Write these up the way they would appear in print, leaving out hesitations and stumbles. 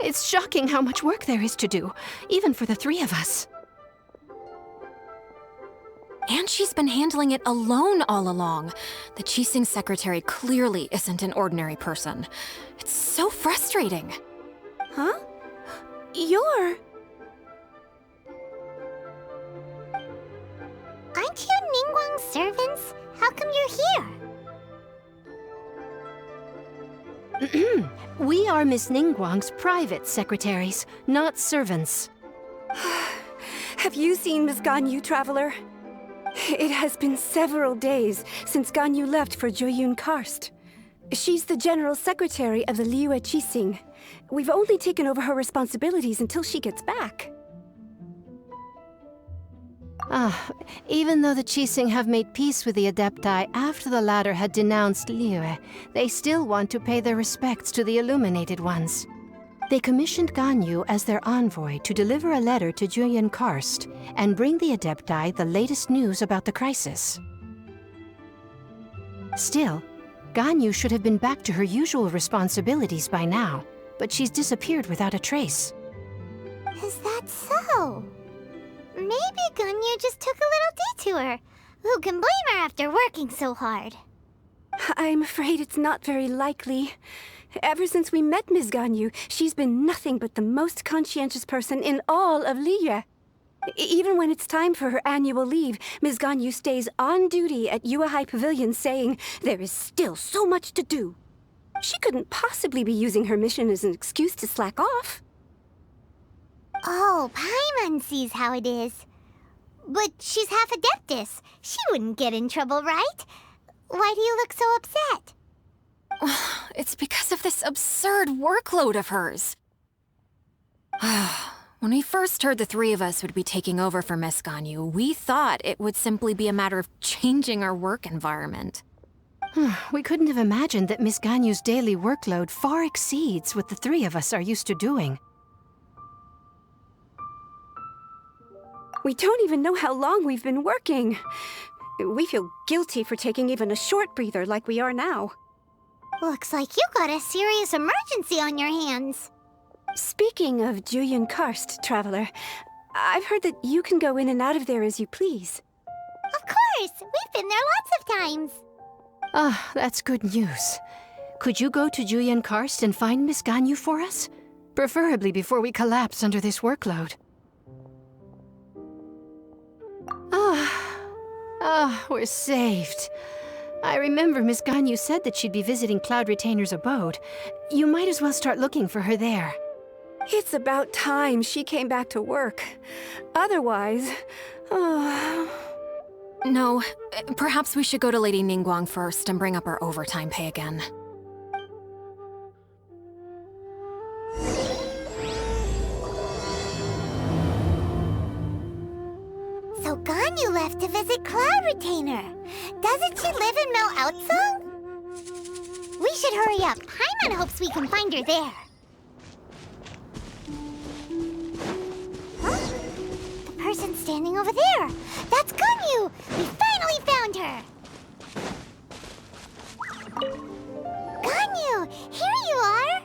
It's shocking how much work there is to do, even for the three of us. And she's been handling it alone all along. The Qixing secretary clearly isn't an ordinary person. It's so frustrating. Huh? You're... Aren't you Ningguang's servants? How come you're here? We are Miss Ningguang's private secretaries, not servants. Have you seen Miss Ganyu, Traveler? It has been several days since Ganyu left for Jueyun Karst. She's the general secretary of the Liyue Qixing. We've only taken over her responsibilities until she gets back. Even though the Qixing have made peace with the Adepti after the latter had denounced Liyue, they still want to pay their respects to the Illuminated Ones. They commissioned Ganyu as their envoy to deliver a letter to Jueyun Karst and bring the Adepti the latest news about the crisis. Still, Ganyu should have been back to her usual responsibilities by now, but she's disappeared without a trace. Is that so? Maybe Ganyu just took a little detour. Who can blame her after working so hard? I'm afraid it's not very likely. Ever since we met Ms. Ganyu, she's been nothing but the most conscientious person in all of Liyue. Even when it's time for her annual leave, Ms. Ganyu stays on duty at Yuehai Pavilion saying there is still so much to do. She couldn't possibly be using her mission as an excuse to slack off. Oh, Paimon sees how it is. But she's half Adeptus. She wouldn't get in trouble, right? Why do you look so upset? It's because of this absurd workload of hers. When we first heard the three of us would be taking over for Miss Ganyu, we thought it would simply be a matter of changing our work environment. We couldn't have imagined that Miss Ganyu's daily workload far exceeds what the three of us are used to doing. We don't even know how long we've been working. We feel guilty for taking even a short breather like we are now. Looks like you got a serious emergency on your hands. Speaking of Jueyun Karst, Traveler, I've heard that you can go in and out of there as you please. Of course! We've been there lots of times. That's good news. Could you go to Jueyun Karst and find Miss Ganyu for us? Preferably before we collapse under this workload. We're saved. I remember Miss Ganyu said that she'd be visiting Cloud Retainer's abode. You might as well start looking for her there. It's about time she came back to work. Otherwise... No, perhaps we should go to Lady Ningguang first and bring up our overtime pay again. So Ganyu left to visit Cloud Retainer. Doesn't she live in Mel Outsung? We should hurry up. Paimon hopes we can find her there. Huh? The person standing over there. That's Ganyu! We finally found her! Ganyu! Here you are!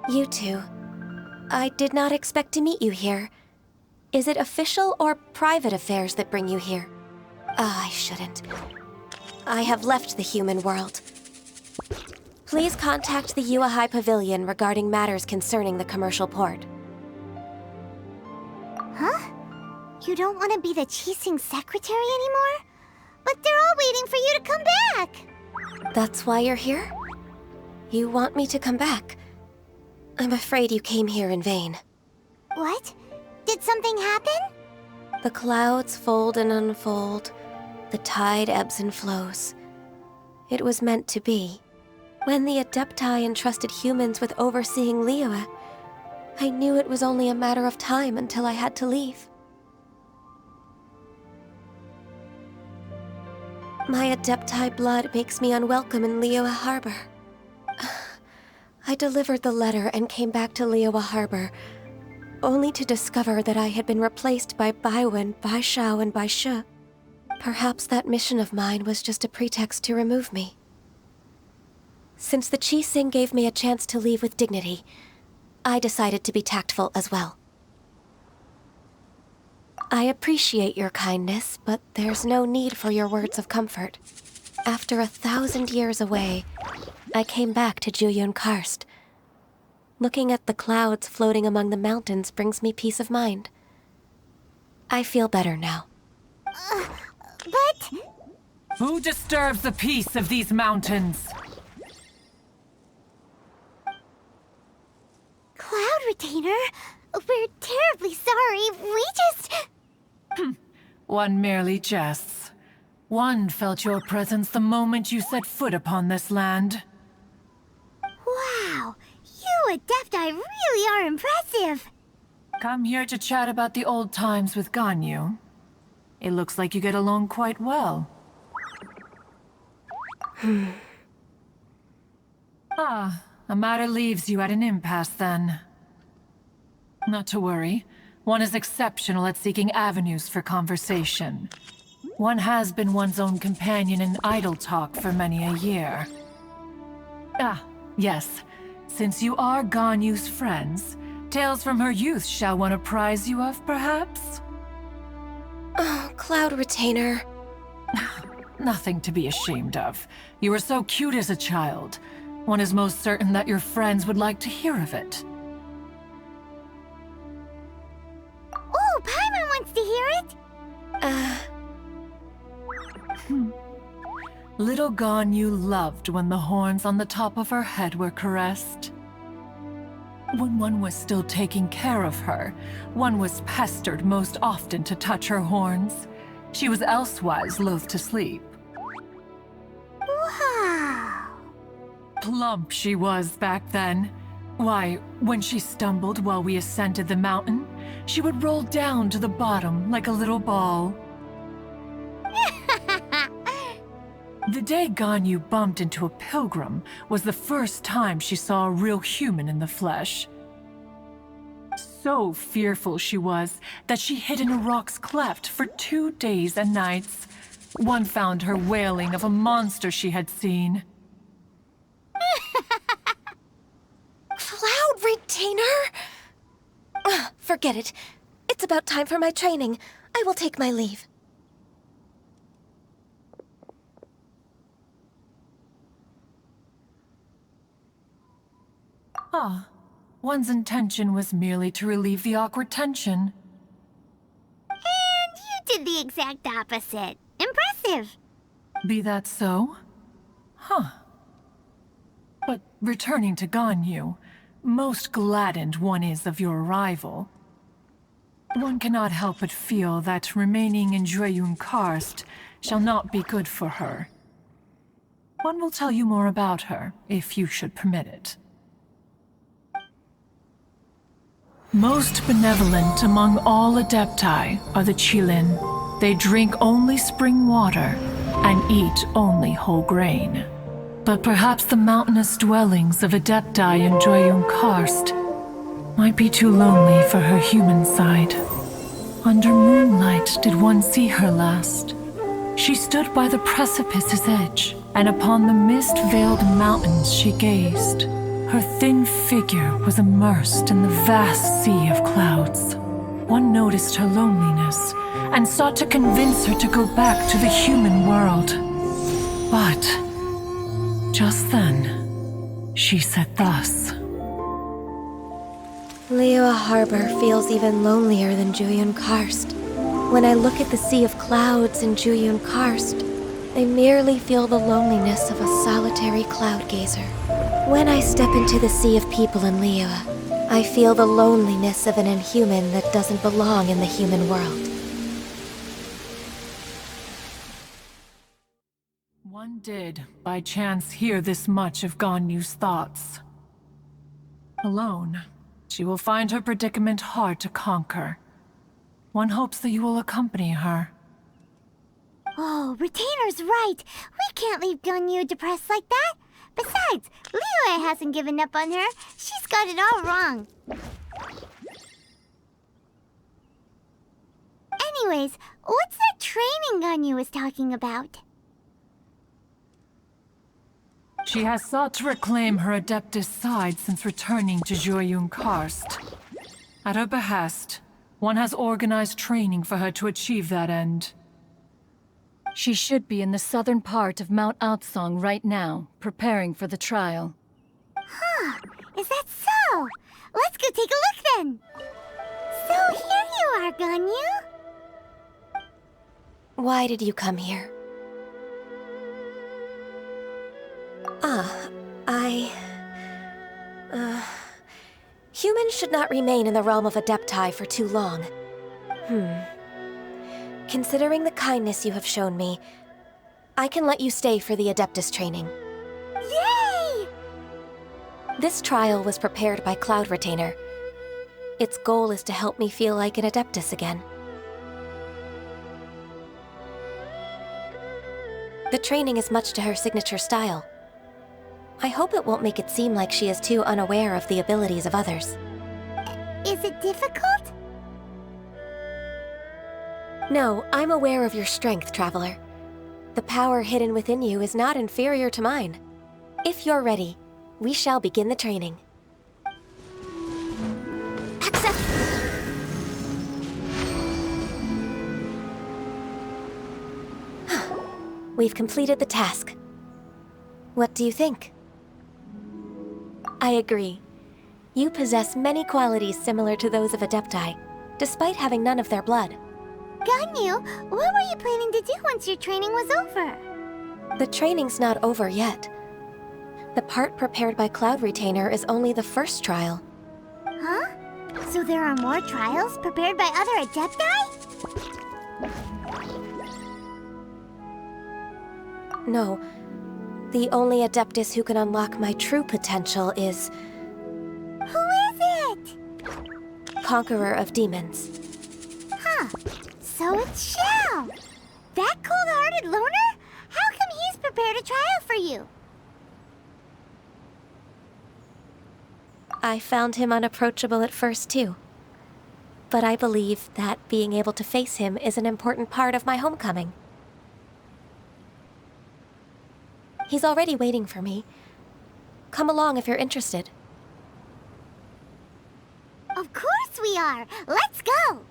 You two. I did not expect to meet you here. Is it official or private affairs that bring you here? I shouldn't. I have left the human world. Please contact the Yuehai Pavilion regarding matters concerning the commercial port. Huh? You don't want to be the Qixing secretary anymore? But they're all waiting for you to come back! That's why you're here? You want me to come back? I'm afraid you came here in vain. What? Did something happen? The clouds fold and unfold. The tide ebbs and flows. It was meant to be. When the Adepti entrusted humans with overseeing Liyue, I knew it was only a matter of time until I had to leave. My Adepti blood makes me unwelcome in Liyue Harbor. I delivered the letter and came back to Liyue Harbor, only to discover that I had been replaced by Baiwen, Baishao, and Baishe. Perhaps that mission of mine was just a pretext to remove me. Since the Qixing gave me a chance to leave with dignity, I decided to be tactful as well. I appreciate your kindness, but there's no need for your words of comfort. After 1,000 years away, I came back to Jueyun Karst. Looking at the clouds floating among the mountains brings me peace of mind. I feel better now. But... Who disturbs the peace of these mountains? Cloud Retainer, we're terribly sorry. We just... One merely jests. One felt your presence the moment you set foot upon this land. Wow, you Adepti really are impressive. Come here to chat about the old times with Ganyu. It looks like you get along quite well. A matter leaves you at an impasse then. Not to worry. One is exceptional at seeking avenues for conversation. One has been one's own companion in idle talk for many a year. Yes. Since you are Ganyu's friends, tales from her youth shall one apprise you of, perhaps? Oh, Cloud Retainer. Nothing to be ashamed of. You were so cute as a child. One is most certain that your friends would like to hear of it. Oh, Paimon wants to hear it. Little Ganyu loved when the horns on the top of her head were caressed. When one was still taking care of her, one was pestered most often to touch her horns. She was elsewise loath to sleep. Wow. Plump she was back then. Why, when she stumbled while we ascended the mountain, she would roll down to the bottom like a little ball. The day Ganyu bumped into a pilgrim was the first time she saw a real human in the flesh. So fearful she was that she hid in a rock's cleft for 2 days and nights. One found her wailing of a monster she had seen. Cloud Retainer? Forget it. It's about time for my training. I will take my leave. One's intention was merely to relieve the awkward tension. And you did the exact opposite. Impressive. Be that so? But returning to Ganyu, most gladdened one is of your arrival. One cannot help but feel that remaining in Jueyun Karst shall not be good for her. One will tell you more about her, if you should permit it. Most benevolent among all Adepti are the Qilin. They drink only spring water and eat only whole grain. But perhaps the mountainous dwellings of Adepti in Jueyun Karst might be too lonely for her human side. Under moonlight did one see her last. She stood by the precipice's edge, and upon the mist-veiled mountains she gazed. Her thin figure was immersed in the vast sea of clouds. One noticed her loneliness and sought to convince her to go back to the human world. But just then, she said thus. Liyue Harbor feels even lonelier than Jueyun Karst. When I look at the sea of clouds in Jueyun Karst, I merely feel the loneliness of a solitary cloud gazer. When I step into the sea of people in Liyue, I feel the loneliness of an inhuman that doesn't belong in the human world. One did, by chance, hear this much of Ganyu's thoughts. Alone, she will find her predicament hard to conquer. One hopes that you will accompany her. Oh, Retainer's right. We can't leave Ganyu depressed like that. Besides, Liyue hasn't given up on her. She's got it all wrong. Anyways, what's that training Ganyu was talking about? She has sought to reclaim her Adeptus side since returning to Jueyun Karst. At her behest, one has organized training for her to achieve that end. She should be in the southern part of Mount Aotsong right now, preparing for the trial. Is that so? Let's go take a look then. So here you are, Ganyu. Why did you come here? Humans should not remain in the realm of Adepti for too long. Considering the kindness you have shown me, I can let you stay for the Adeptus training. Yay! This trial was prepared by Cloud Retainer. Its goal is to help me feel like an Adeptus again. The training is much to her signature style. I hope it won't make it seem like she is too unaware of the abilities of others. Is it difficult? No, I'm aware of your strength, Traveler. The power hidden within you is not inferior to mine. If you're ready, we shall begin the training. Accept. We've completed the task. What do you think? I agree. You possess many qualities similar to those of Adepti, despite having none of their blood. Ganyu, what were you planning to do once your training was over? The training's not over yet. The part prepared by Cloud Retainer is only the first trial. Huh? So there are more trials prepared by other Adepti? No. The only Adeptus who can unlock my true potential is... Who is it? Conqueror of Demons. Huh. So it's Xiao. That cold-hearted loner? How come he's prepared a trial for you? I found him unapproachable at first, too. But I believe that being able to face him is an important part of my homecoming. He's already waiting for me. Come along if you're interested. Of course we are. Let's go.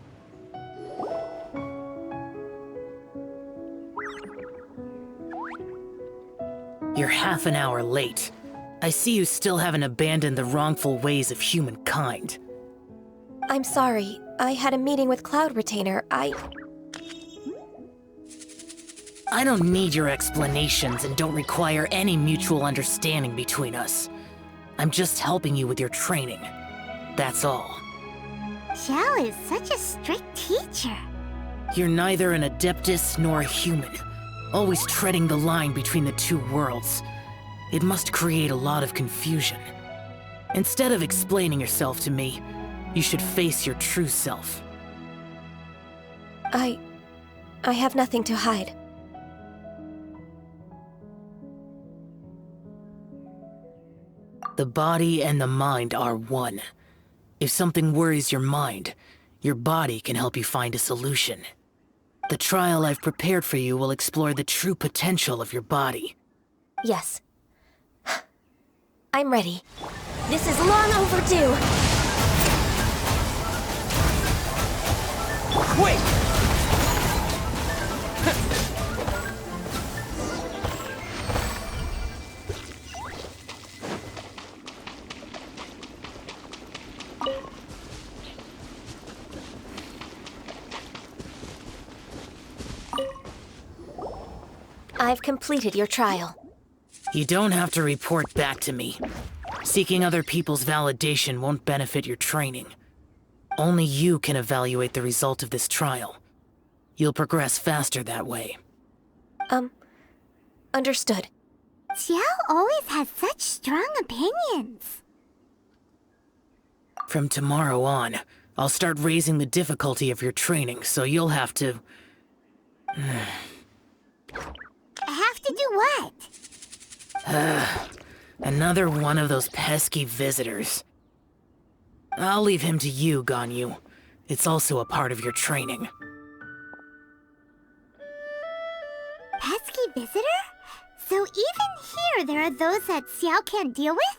You're half an hour late. I see you still haven't abandoned the wrongful ways of humankind. I'm sorry. I had a meeting with Cloud Retainer. I don't need your explanations and don't require any mutual understanding between us. I'm just helping you with your training. That's all. Xiao is such a strict teacher. You're neither an Adeptus nor a human, always treading the line between the two worlds. It must create a lot of confusion. Instead of explaining yourself to me, you should face your true self. I have nothing to hide. The body and the mind are one. If something worries your mind, your body can help you find a solution. The trial I've prepared for you will explore the true potential of your body. Yes. I'm ready. This is long overdue! Wait! I've completed your trial. You don't have to report back to me. Seeking other people's validation won't benefit your training. Only you can evaluate the result of this trial. You'll progress faster that way. Understood. Xiao always has such strong opinions. From tomorrow on, I'll start raising the difficulty of your training, so you'll have to... Have to do what? Another one of those pesky visitors. I'll leave him to you, Ganyu. It's also a part of your training. Pesky visitor? So even here there are those that Xiao can't deal with?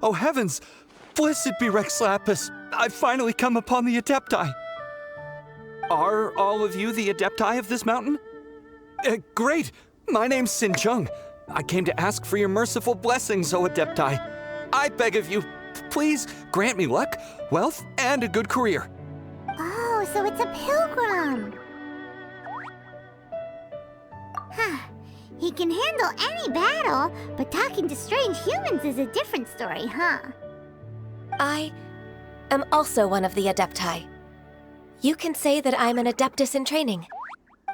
Oh heavens! Blessed be Rex Lapis! I've finally come upon the Adepti! Are all of you the Adepti of this mountain? Great! My name's Sin Chung. I came to ask for your merciful blessings, O Adepti. I beg of you, please grant me luck, wealth, and a good career. Oh, so it's a pilgrim. Huh. He can handle any battle, but talking to strange humans is a different story, huh? I am also one of the Adepti. You can say that I'm an Adeptus in training.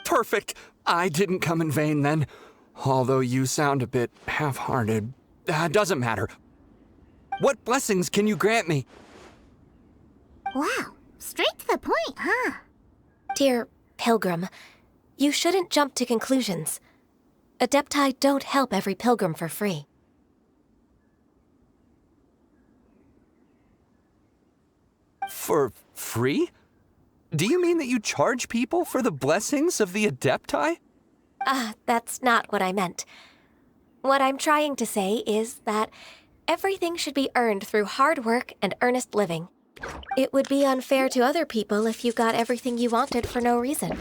Perfect. I didn't come in vain then. Although you sound a bit half-hearted. Doesn't matter. What blessings can you grant me? Wow, straight to the point, huh? Dear Pilgrim, you shouldn't jump to conclusions. Adepti don't help every pilgrim for free. For free? Do you mean that you charge people for the blessings of the Adepti? That's not what I meant. What I'm trying to say is that everything should be earned through hard work and earnest living. It would be unfair to other people if you got everything you wanted for no reason.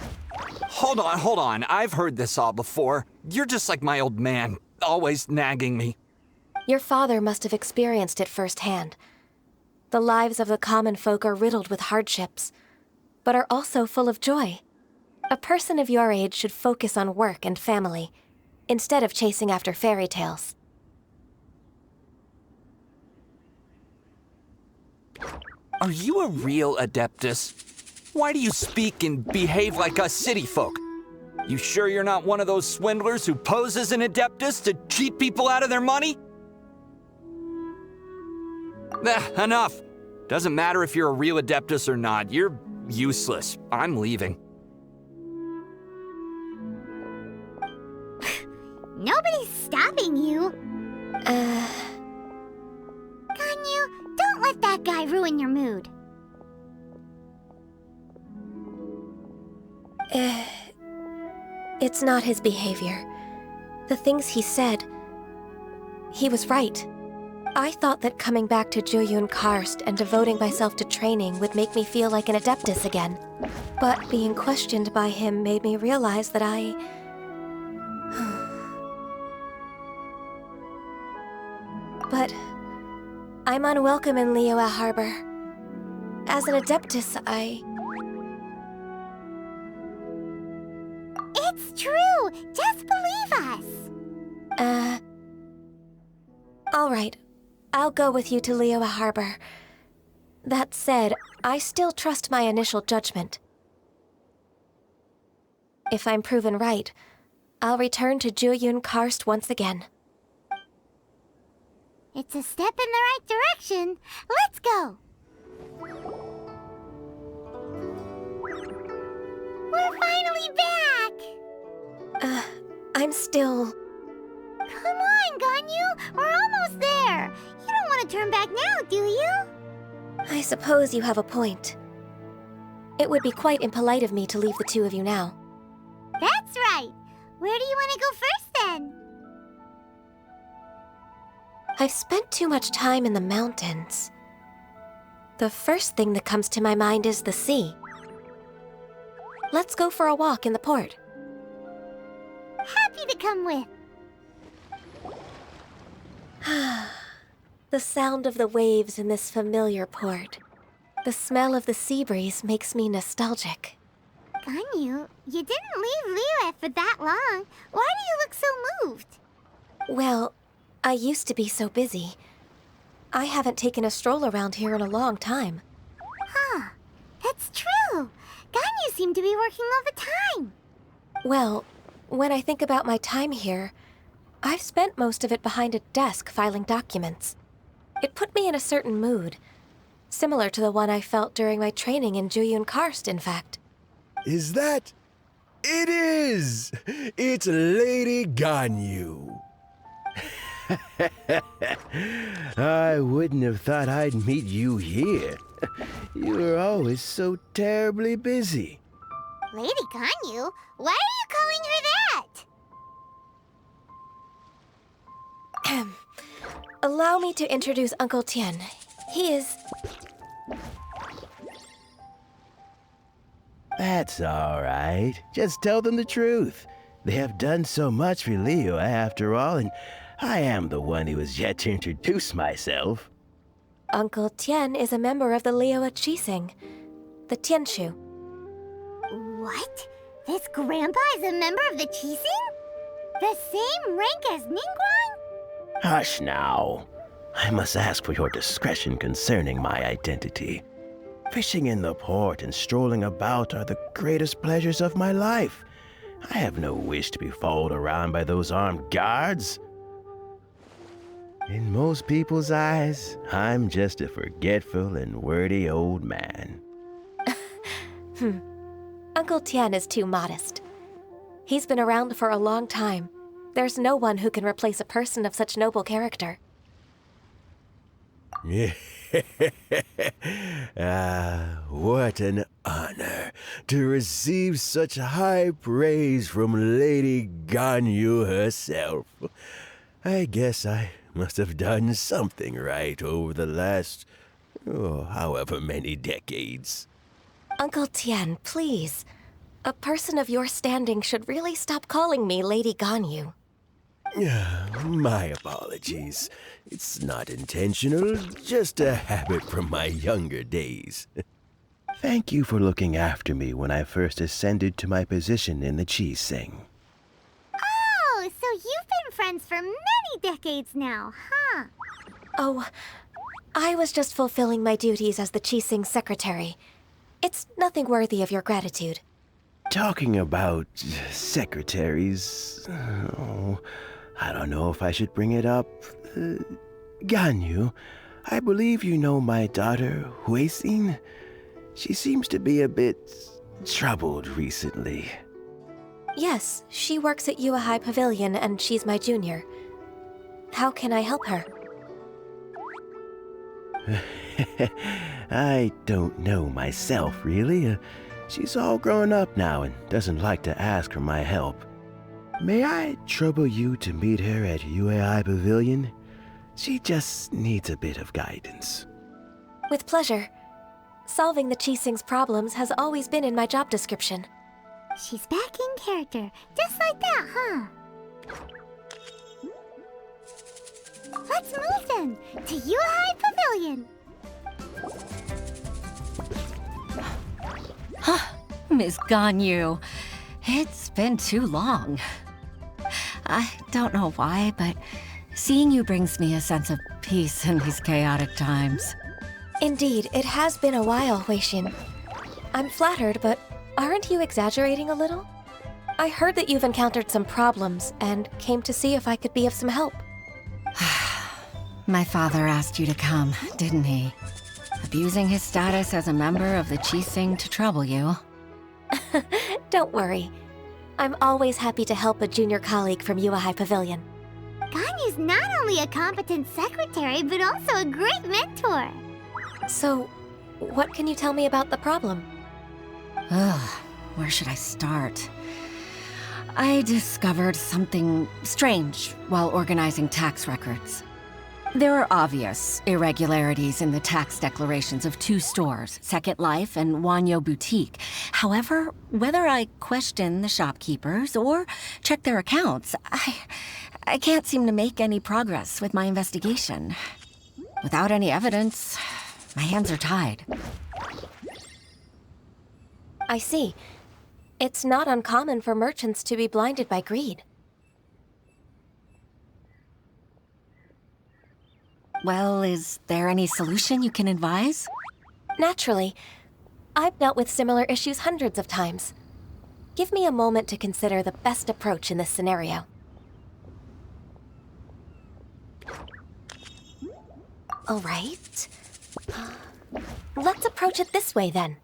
Hold on. I've heard this all before. You're just like my old man, always nagging me. Your father must have experienced it firsthand. The lives of the common folk are riddled with hardships, but are also full of joy. A person of your age should focus on work and family, instead of chasing after fairy tales. Are you a real Adeptus? Why do you speak and behave like us city folk? You sure you're not one of those swindlers who pose as an Adeptus to cheat people out of their money? Enough. Doesn't matter if you're a real Adeptus or not. You're useless. I'm leaving. Nobody's stopping you. Ganyu, don't let that guy ruin your mood. It's not his behavior. The things he said, he was right. I thought that coming back to Jueyun Karst and devoting myself to training would make me feel like an Adeptus again. But being questioned by him made me realize that But I'm unwelcome in Liyue Harbor. As an Adeptus, It's true! Just believe us! All right. I'll go with you to Liyue Harbor. That said, I still trust my initial judgment. If I'm proven right, I'll return to Jueyun Karst once again. It's a step in the right direction. Let's go! We're finally back! I'm still... Come on, Ganyu! We're almost there! You don't want to turn back now, do you? I suppose you have a point. It would be quite impolite of me to leave the two of you now. That's right! Where do you want to go first, then? I've spent too much time in the mountains. The first thing that comes to my mind is the sea. Let's go for a walk in the port. Happy to come with. The sound of the waves in this familiar port. The smell of the sea breeze makes me nostalgic. Ganyu, you didn't leave Liyue for that long. Why do you look so moved? Well, I used to be so busy. I haven't taken a stroll around here in a long time. Huh. That's true. Ganyu seemed to be working all the time. Well, when I think about my time here, I've spent most of it behind a desk filing documents. It put me in a certain mood, similar to the one I felt during my training in Jueyun Karst, in fact. Is that? It is! It's Lady Ganyu. I wouldn't have thought I'd meet you here. You were always so terribly busy. Lady Ganyu? Why are you calling her that? Allow me to introduce Uncle Tien. He is... That's all right. Just tell them the truth. They have done so much for Liyue after all, and I am the one who has yet to introduce myself. Uncle Tien is a member of the Liyue Qixing, the Tianshu. What? This grandpa is a member of the Qixing? The same rank as Ningguang? Hush now. I must ask for your discretion concerning my identity. Fishing in the port and strolling about are the greatest pleasures of my life. I have no wish to be followed around by those armed guards. In most people's eyes, I'm just a forgetful and wordy old man. Uncle Tien is too modest. He's been around for a long time. There's no one who can replace a person of such noble character. What an honor to receive such high praise from Lady Ganyu herself. I guess I must have done something right over the last, however many decades. Uncle Tien, please. A person of your standing should really stop calling me Lady Ganyu. My apologies. It's not intentional, just a habit from my younger days. Thank you for looking after me when I first ascended to my position in the Qixing. Oh, so you've been friends for many decades now, huh? Oh, I was just fulfilling my duties as the Qixing secretary. It's nothing worthy of your gratitude. Talking about secretaries, I don't know if I should bring it up. Ganyu, I believe you know my daughter, Huixin. She seems to be a bit troubled recently. Yes, she works at Yuehai Pavilion and she's my junior. How can I help her? I don't know myself, really. She's all grown up now and doesn't like to ask for my help. May I trouble you to meet her at Yuehai Pavilion? She just needs a bit of guidance. With pleasure. Solving the Qixing's problems has always been in my job description. She's back in character, just like that, huh? Let's move then, to Yuehai Pavilion. Miss Ganyu, it's been too long. I don't know why, but seeing you brings me a sense of peace in these chaotic times. Indeed, it has been a while, Huixin. I'm flattered, but aren't you exaggerating a little? I heard that you've encountered some problems and came to see if I could be of some help. My father asked you to come, didn't he? Abusing his status as a member of the Qixing to trouble you. Don't worry. I'm always happy to help a junior colleague from Yuehai Pavilion. Ganyu's not only a competent secretary, but also a great mentor. So, what can you tell me about the problem? Where should I start? I discovered something strange while organizing tax records. There are obvious irregularities in the tax declarations of two stores, Second Life and Wanyo Boutique. However, whether I question the shopkeepers or check their accounts, I can't seem to make any progress with my investigation. Without any evidence, my hands are tied. I see. It's not uncommon for merchants to be blinded by greed. Well, is there any solution you can advise? Naturally. I've dealt with similar issues hundreds of times. Give me a moment to consider the best approach in this scenario. All right. Let's approach it this way, then.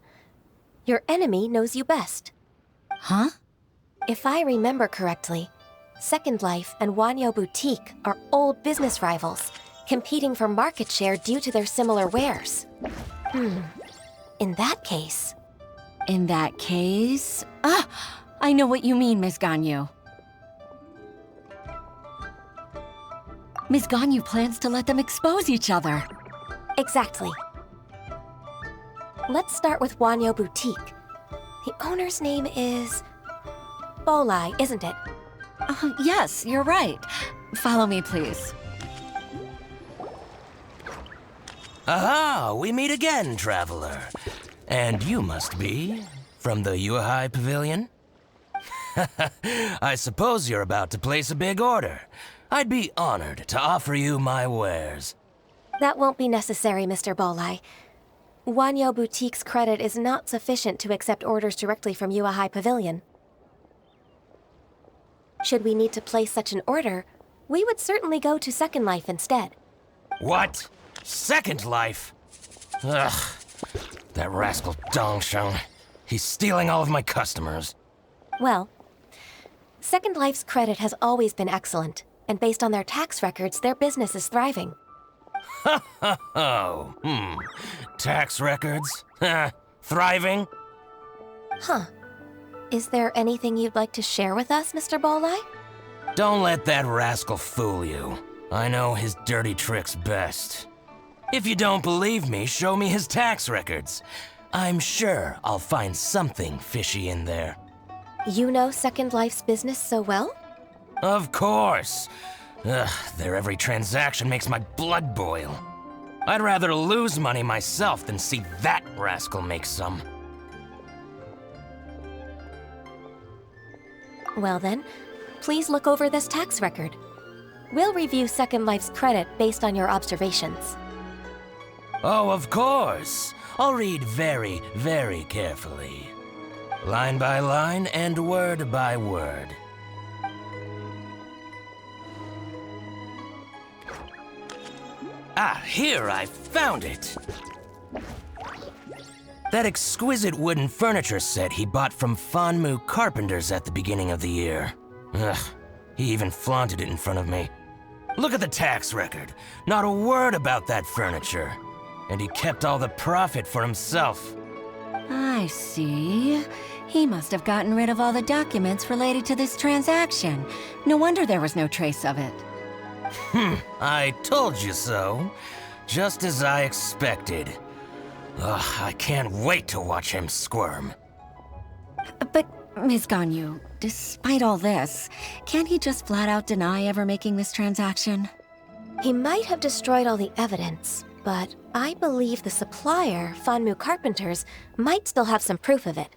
Your enemy knows you best. Huh? If I remember correctly, Second Life and Wanyo Boutique are old business rivals, competing for market share due to their similar wares. In that case, In that case... Ah! I know what you mean, Ms. Ganyu. Ms. Ganyu plans to let them expose each other. Exactly. Let's start with Wanyo Boutique. The owner's name is... Bolai, isn't it? Yes, you're right. Follow me, please. Aha! We meet again, traveler. And you must be from the Yuhai Pavilion? I suppose you're about to place a big order. I'd be honored to offer you my wares. That won't be necessary, Mr. Bolai. Wanyo Boutique's credit is not sufficient to accept orders directly from Yuhai Pavilion. Should we need to place such an order, we would certainly go to Second Life instead. What? Second Life? Ugh. That rascal Dongsheng. He's stealing all of my customers. Well, Second Life's credit has always been excellent, and based on their tax records, their business is thriving. Tax records? Thriving? Huh. Is there anything you'd like to share with us, Mr. Bolai? Don't let that rascal fool you. I know his dirty tricks best. If you don't believe me, show me his tax records. I'm sure I'll find something fishy in there. You know Second Life's business so well? Of course. Ugh, their every transaction makes my blood boil. I'd rather lose money myself than see that rascal make some. Well then, please look over this tax record. We'll review Second Life's credit based on your observations. Oh, of course. I'll read very, very carefully. Line by line and word by word. Ah, here, I found it! That exquisite wooden furniture set he bought from Fanmu Carpenters at the beginning of the year. Ugh, he even flaunted it in front of me. Look at the tax record. Not a word about that furniture. And he kept all the profit for himself. I see. He must have gotten rid of all the documents related to this transaction. No wonder there was no trace of it. I told you so. Just as I expected. Ugh, I can't wait to watch him squirm. But, Ms. Ganyu, despite all this, can't he just flat out deny ever making this transaction? He might have destroyed all the evidence, but I believe the supplier, Fanmu Carpenters, might still have some proof of it.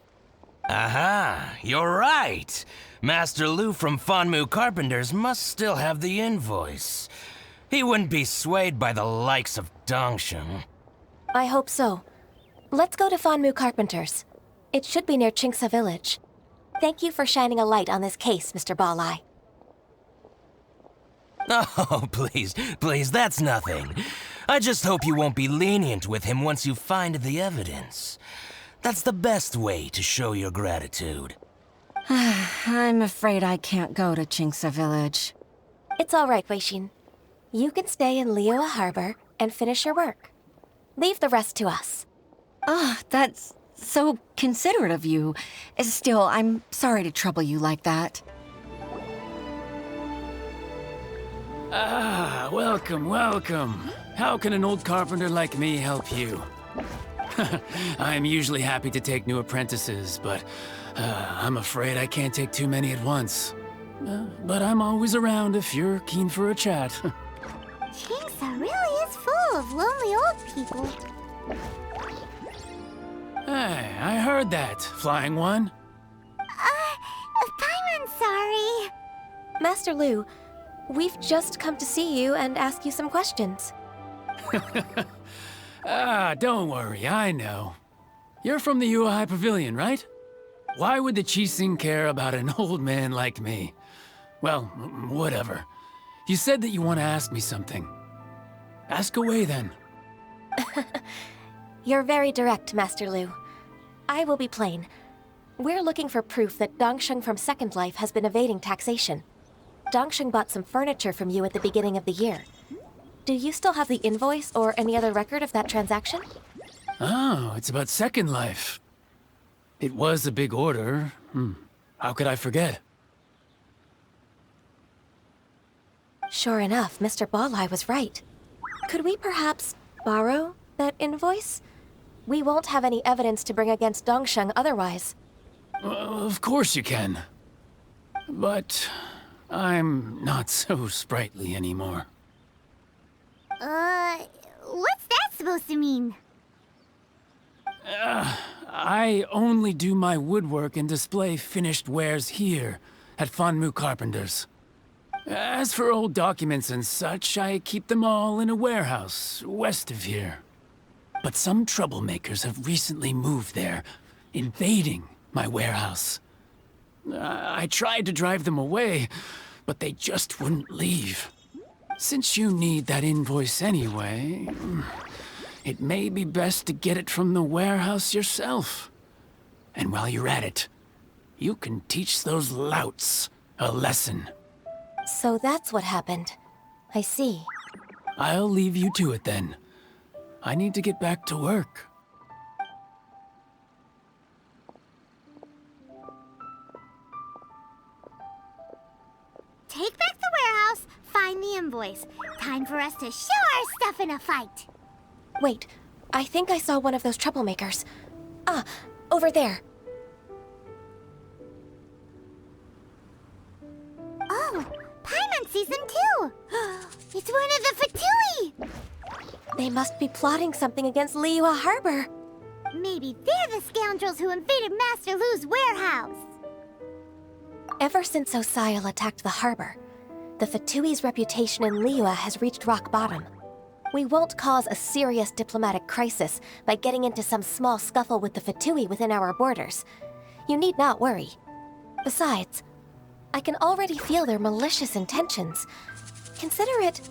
Aha, you're right. Master Lu from Fanmu Carpenters must still have the invoice. He wouldn't be swayed by the likes of Dongsheng. I hope so. Let's go to Fanmu Carpenters. It should be near Chingsa Village. Thank you for shining a light on this case, Mr. Bolai. Oh, please, that's nothing. I just hope you won't be lenient with him once you find the evidence. That's the best way to show your gratitude. I'm afraid I can't go to Chingsa Village. It's all right, Weixin. You can stay in Liyue Harbor and finish your work. Leave the rest to us. That's so considerate of you. Still, I'm sorry to trouble you like that. Welcome, welcome. How can an old carpenter like me help you? I'm usually happy to take new apprentices, but I'm afraid I can't take too many at once. But I'm always around if you're keen for a chat. Chingsa really is full of lonely old people. Hey, I heard that, Flying One. Paimon's sorry. Master Lu, we've just come to see you and ask you some questions. Don't worry, I know. You're from the Yuhai Pavilion, right? Why would the Qixing care about an old man like me? Well, whatever. You said that you want to ask me something. Ask away, then. You're very direct, Master Lu. I will be plain. We're looking for proof that Dongsheng from Second Life has been evading taxation. Dongsheng bought some furniture from you at the beginning of the year. Do you still have the invoice or any other record of that transaction? Oh, it's about Second Life. It was a big order. How could I forget? Sure enough, Mr. Balleye was right. Could we perhaps borrow that invoice? We won't have any evidence to bring against Dongsheng otherwise. Of course you can. But I'm not so sprightly anymore. What's that supposed to mean? I only do my woodwork and display finished wares here at Fanmu Carpenter's. As for old documents and such, I keep them all in a warehouse west of here. But some troublemakers have recently moved there, invading my warehouse. I tried to drive them away, but they just wouldn't leave. Since you need that invoice anyway, it may be best to get it from the warehouse yourself. And while you're at it, you can teach those louts a lesson. So that's what happened. I see. I'll leave you to it then. I need to get back to work. Take back the warehouse, find the invoice. Time for us to show our stuff in a fight. Wait, I think I saw one of those troublemakers. Ah, over there. Oh, Paimon sees them too. It's one of the Fatui. They must be plotting something against Liyue Harbor. Maybe they're the scoundrels who invaded Master Lu's warehouse. Ever since Osial attacked the harbor, the Fatui's reputation in Liyue has reached rock bottom. We won't cause a serious diplomatic crisis by getting into some small scuffle with the Fatui within our borders. You need not worry. Besides, I can already feel their malicious intentions. Consider it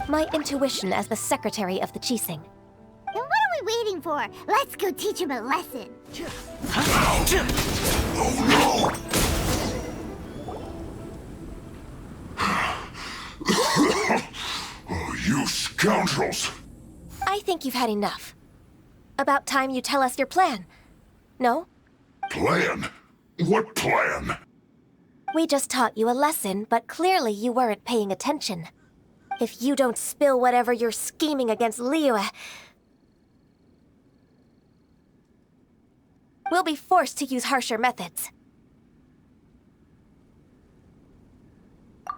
my intuition as the secretary of the Qixing. Then what are we waiting for? Let's go teach him a lesson. Oh no! Oh, you scoundrels! I think you've had enough. About time you tell us your plan. No? Plan? What plan? We just taught you a lesson, but clearly you weren't paying attention. If you don't spill whatever you're scheming against Liyue, we'll be forced to use harsher methods.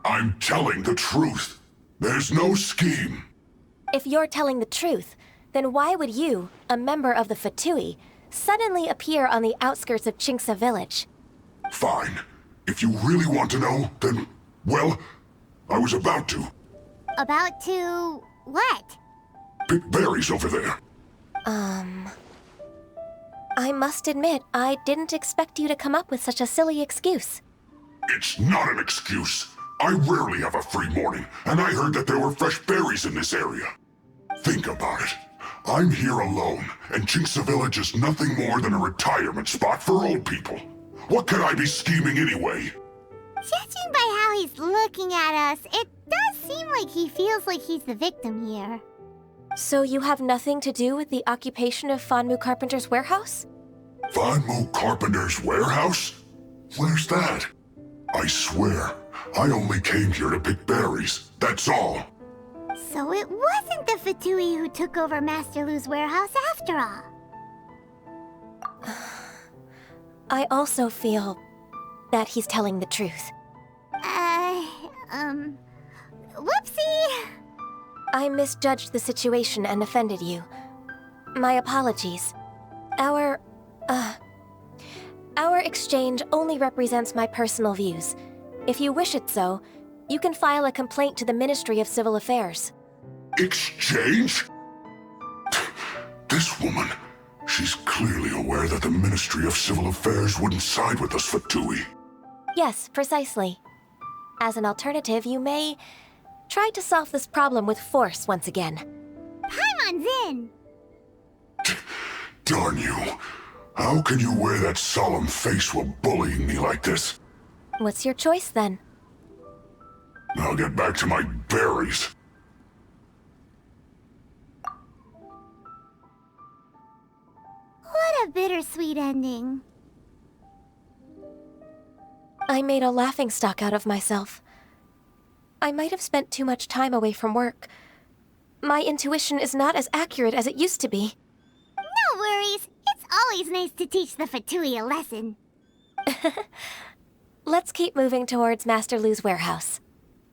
I'm telling the truth. There's no scheme. If you're telling the truth, then why would you, a member of the Fatui, suddenly appear on the outskirts of Qingce village? Fine. If you really want to know, then, well, I was about to. About to... what? Pick berries over there. I must admit, I didn't expect you to come up with such a silly excuse. It's not an excuse. I rarely have a free morning, and I heard that there were fresh berries in this area. Think about it. I'm here alone, and Qingce Village is nothing more than a retirement spot for old people. What could I be scheming anyway? Judging by how he's looking at us, it does seem like he feels like he's the victim here. So you have nothing to do with the occupation of Fanmu Carpenter's warehouse? Fanmu Carpenter's warehouse? Where's that? I swear, I only came here to pick berries, that's all. So it wasn't the Fatui who took over Master Lu's warehouse after all. I also feel that he's telling the truth. Whoopsie! I misjudged the situation and offended you. My apologies. Our exchange only represents my personal views. If you wish it so, you can file a complaint to the Ministry of Civil Affairs. Exchange? This woman, she's clearly aware that the Ministry of Civil Affairs wouldn't side with us Fatui. Yes, precisely. As an alternative, you may try to solve this problem with force once again. Paimon's in! Darn you. How can you wear that solemn face while bullying me like this? What's your choice, then? I'll get back to my berries. What a bittersweet ending. I made a laughingstock out of myself. I might have spent too much time away from work. My intuition is not as accurate as it used to be. No worries. It's always nice to teach the Fatui a lesson. Let's keep moving towards Master Lu's warehouse.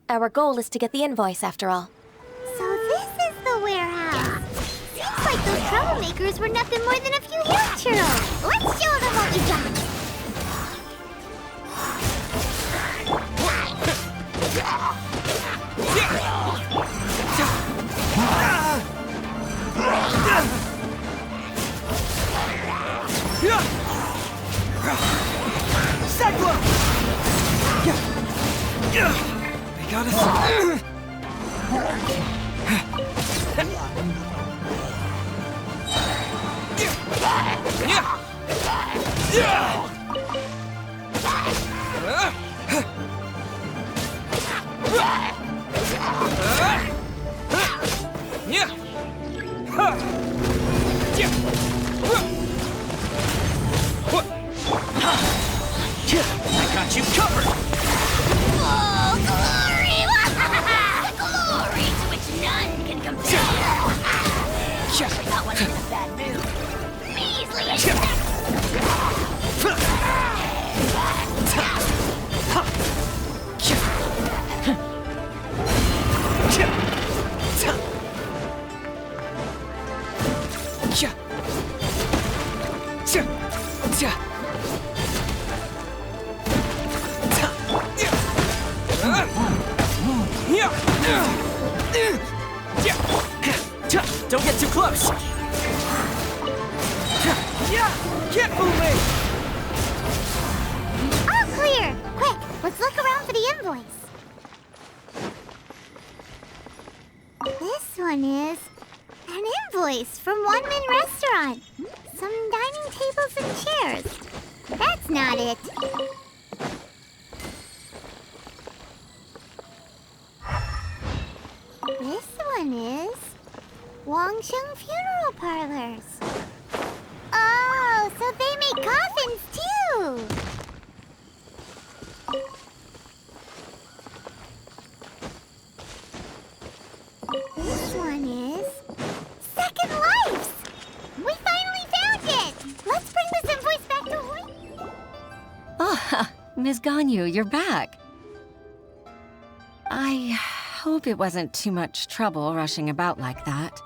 Our goal is to get the invoice, after all. So this is the warehouse. Seems like those troublemakers were nothing more than a few hill churros. Let's show them what we got. They got us. I got you covered. Oh, glory! Glory to which none can compare. That one in a bad mood. Measly attack. Don't get too close. Can't fool me. All clear. Quick, let's look around for the invoice. This one is an invoice from One Min Restaurant. Some dining tables and chairs. That's not it. This one is Wangsheng Funeral Parlors. Oh, so they make coffins too. This one is Second Lives. We finally found it. Let's bring this invoice back to Hawaii. Ah, Ms. Ganyu, you're back. I hope it wasn't too much trouble rushing about like that.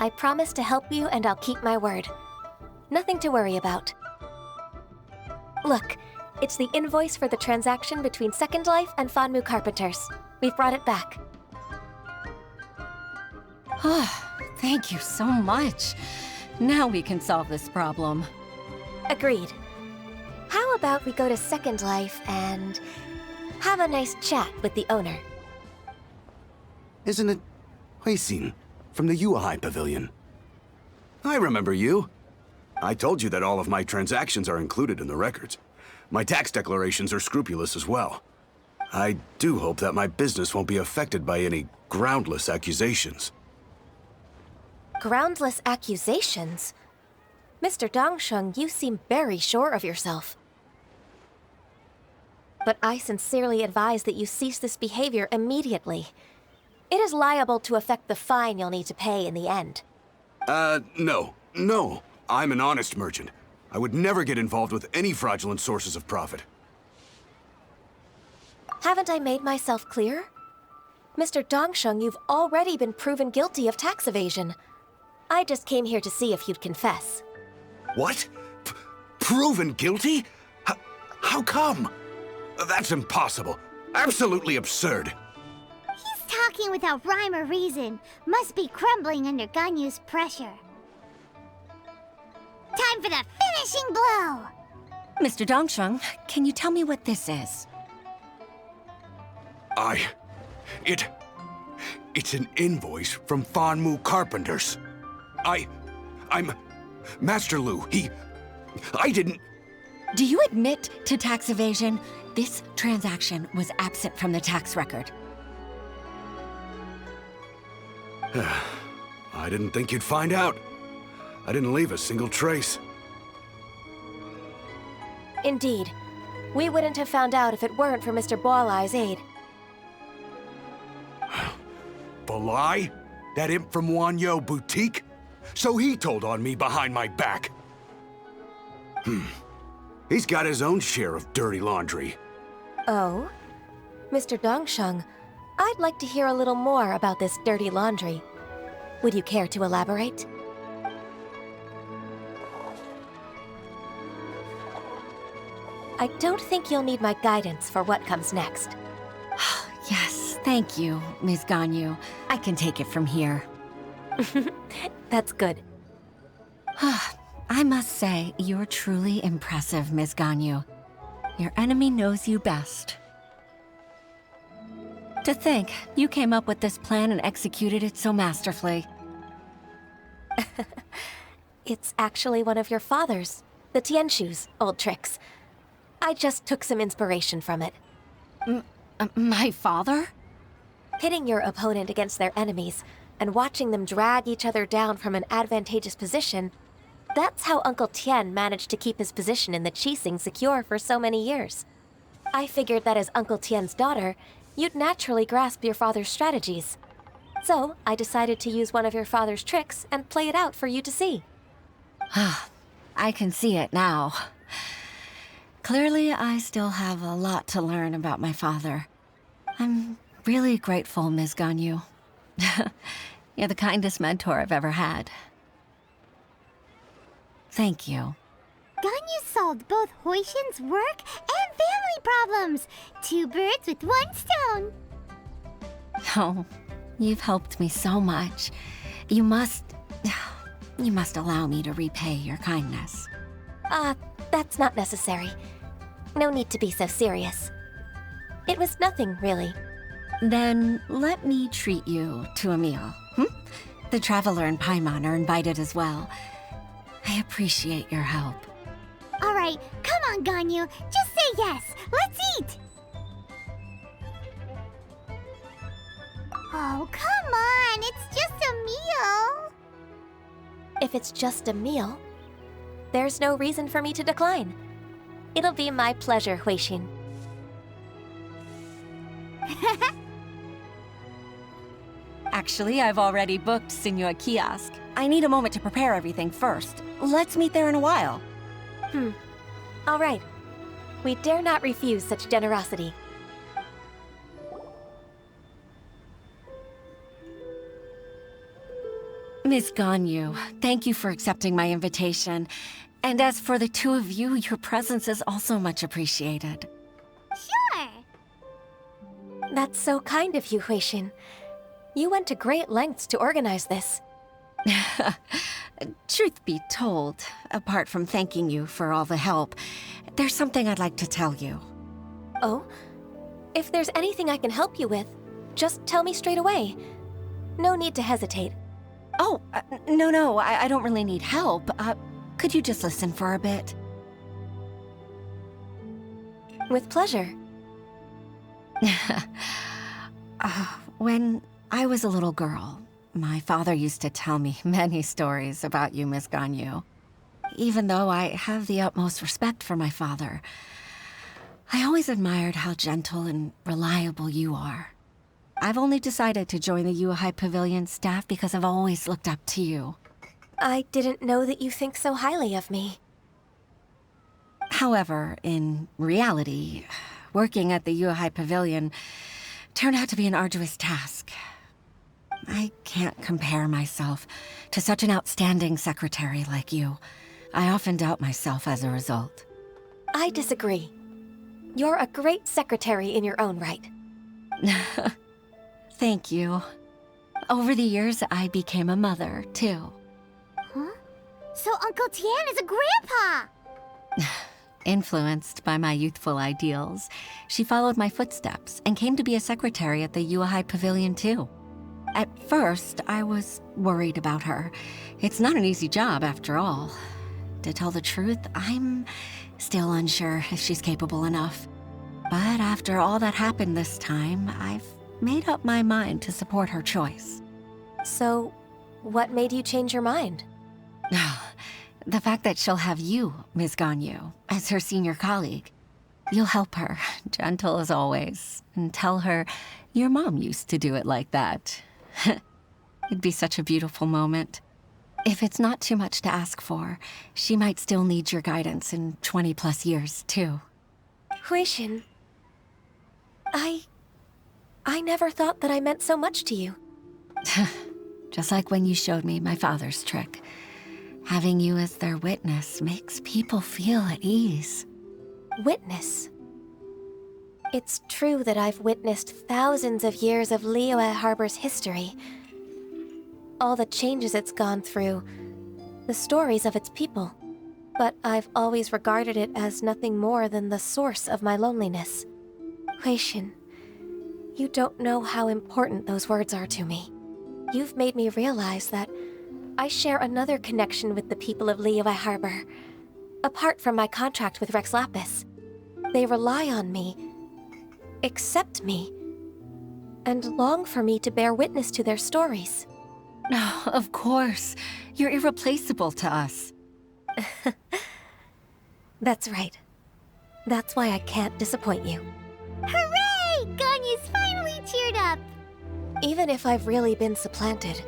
I promise to help you, and I'll keep my word. Nothing to worry about. Look, it's the invoice for the transaction between Second Life and Fanmu Carpenters. We've brought it back. Oh, thank you so much. Now we can solve this problem. Agreed. How about we go to Second Life and have a nice chat with the owner? Isn't it Huixin from the Yuehai Pavilion? I remember you. I told you that all of my transactions are included in the records. My tax declarations are scrupulous as well. I do hope that my business won't be affected by any groundless accusations. Groundless accusations? Mr. Dongsheng, you seem very sure of yourself. But I sincerely advise that you cease this behavior immediately. It is liable to affect the fine you'll need to pay in the end. No. I'm an honest merchant. I would never get involved with any fraudulent sources of profit. Haven't I made myself clear? Mr. Dongsheng, you've already been proven guilty of tax evasion. I just came here to see if you'd confess. What? Proven guilty? How come? That's impossible. Absolutely absurd. He's talking without rhyme or reason. Must be crumbling under Ganyu's pressure. Time for the finishing blow! Mr. Dongsheng, can you tell me what this is? It's an invoice from Fanmu Carpenters. I'm Master Lu. I didn't... Do you admit to tax evasion? This transaction was absent from the tax record. I didn't think you'd find out. I didn't leave a single trace. Indeed. We wouldn't have found out if it weren't for Mr. Boileye's aid. The lie? That imp from Wanyo Boutique? So he told on me behind my back. He's got his own share of dirty laundry. Oh? Mr. Dongsheng, I'd like to hear a little more about this dirty laundry. Would you care to elaborate? I don't think you'll need my guidance for what comes next. Yes, thank you, Ms. Ganyu. I can take it from here. That's good. I must say, you're truly impressive, Ms. Ganyu. Your enemy knows you best. To think, you came up with this plan and executed it so masterfully. It's actually one of your father's, the Tianshu's, old tricks. I just took some inspiration from it. My father? Pitting your opponent against their enemies and watching them drag each other down from an advantageous position, that's how Uncle Tian managed to keep his position in the Qixing secure for so many years. I figured that as Uncle Tian's daughter, you'd naturally grasp your father's strategies. So I decided to use one of your father's tricks and play it out for you to see. I can see it now. Clearly, I still have a lot to learn about my father. I'm really grateful, Ms. Ganyu. You're the kindest mentor I've ever had. Thank you. Ganyu solved both Huixin's work and family problems. 2 birds with 1 stone. Oh, you've helped me so much. You must allow me to repay your kindness. That's not necessary. No need to be so serious. It was nothing, really. Then let me treat you to a meal. The Traveler and Paimon are invited as well. I appreciate your help. All right, come on, Ganyu. Just say yes. Let's eat. Oh, come on. It's just a meal. If it's just a meal, there's no reason for me to decline. It'll be my pleasure, Huixin. Actually, I've already booked Senua Kiosk. I need a moment to prepare everything first. Let's meet there in a while. All right. We dare not refuse such generosity. Miss Ganyu, thank you for accepting my invitation. And as for the two of you, your presence is also much appreciated. Sure. That's so kind of you, Huixin. You went to great lengths to organize this. Truth be told, apart from thanking you for all the help, there's something I'd like to tell you. Oh? If there's anything I can help you with, just tell me straight away. No need to hesitate. Oh, no, I don't really need help. Could you just listen for a bit? With pleasure. When I was a little girl, my father used to tell me many stories about you, Miss Ganyu. Even though I have the utmost respect for my father, I always admired how gentle and reliable you are. I've only decided to join the Yuhai Pavilion staff because I've always looked up to you. I didn't know that you think so highly of me. However, in reality, working at the Yuhai Pavilion turned out to be an arduous task. I can't compare myself to such an outstanding secretary like you. I often doubt myself as a result. I disagree. You're a great secretary in your own right. Thank you. Over the years, I became a mother, too. Huh? So Uncle Tian is a grandpa! Influenced by my youthful ideals, she followed my footsteps and came to be a secretary at the Yuhai Pavilion, too. At first, I was worried about her. It's not an easy job, after all. To tell the truth, I'm still unsure if she's capable enough. But after all that happened this time, I've made up my mind to support her choice. So, what made you change your mind? The fact that she'll have you, Ms. Ganyu, as her senior colleague. You'll help her, gentle as always, and tell her your mom used to do it like that. It'd be such a beautiful moment. If it's not too much to ask for, she might still need your guidance in 20+ years, too. Huixin, I never thought that I meant so much to you. Just like when you showed me my father's trick. Having you as their witness makes people feel at ease. Witness? It's true that I've witnessed thousands of years of Liyue Harbor's history. All the changes it's gone through, the stories of its people. But I've always regarded it as nothing more than the source of my loneliness. Huixin, you don't know how important those words are to me. You've made me realize that I share another connection with the people of Liyue Harbor. Apart from my contract with Rex Lapis, they rely on me, accept me, and long for me to bear witness to their stories. Oh, of course. You're irreplaceable to us. That's right. That's why I can't disappoint you. Hooray! Ganyu's finally cheered up! Even if I've really been supplanted,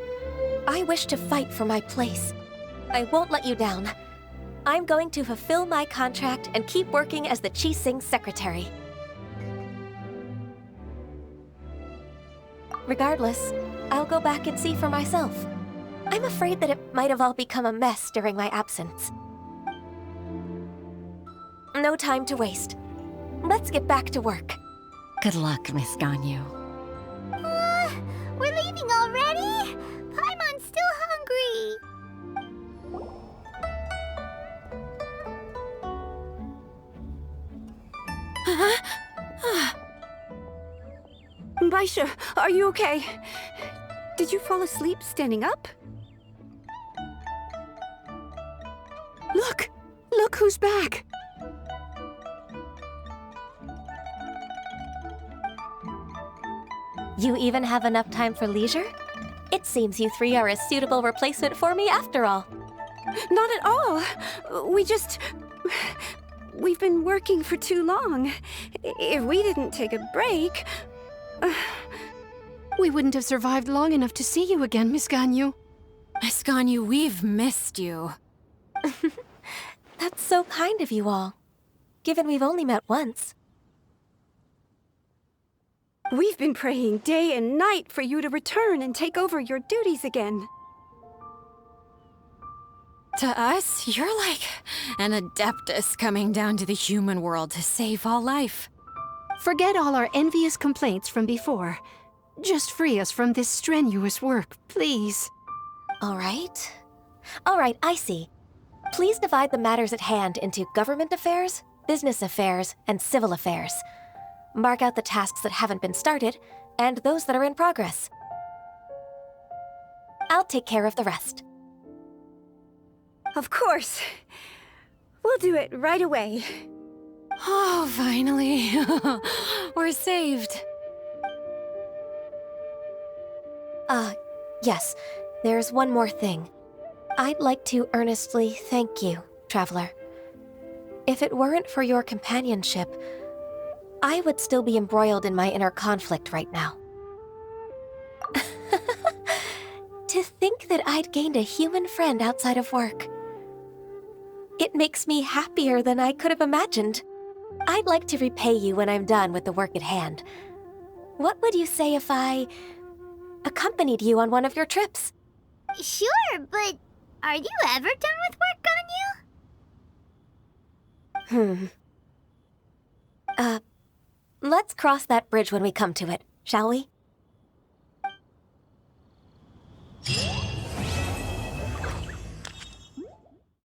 I wish to fight for my place. I won't let you down. I'm going to fulfill my contract and keep working as the Qixing secretary. Regardless, I'll go back and see for myself. I'm afraid that it might have all become a mess during my absence. No time to waste. Let's get back to work. Good luck, Miss Ganyu. We're leaving already? Paimon's still hungry. Baisha, are you okay? Did you fall asleep standing up? Look! Look who's back! You even have enough time for leisure? It seems you three are a suitable replacement for me after all. Not at all. We've been working for too long. If we didn't take a break... We wouldn't have survived long enough to see you again, Miss Ganyu. Miss Ganyu, we've missed you. That's so kind of you all, given we've only met once. We've been praying day and night for you to return and take over your duties again. To us, you're like an adeptus coming down to the human world to save all life. Forget all our envious complaints from before. Just free us from this strenuous work, please. All right, I see. Please divide the matters at hand into government affairs, business affairs, and civil affairs. Mark out the tasks that haven't been started, and those that are in progress. I'll take care of the rest. Of course. We'll do it right away. Oh, finally. We're saved. Yes. There's one more thing. I'd like to earnestly thank you, Traveler. If it weren't for your companionship, I would still be embroiled in my inner conflict right now. To think that I'd gained a human friend outside of work. It makes me happier than I could have imagined. I'd like to repay you when I'm done with the work at hand. What would you say if I accompanied you on one of your trips? Sure, but are you ever done with work, Ganyu? Let's cross that bridge when we come to it, shall we?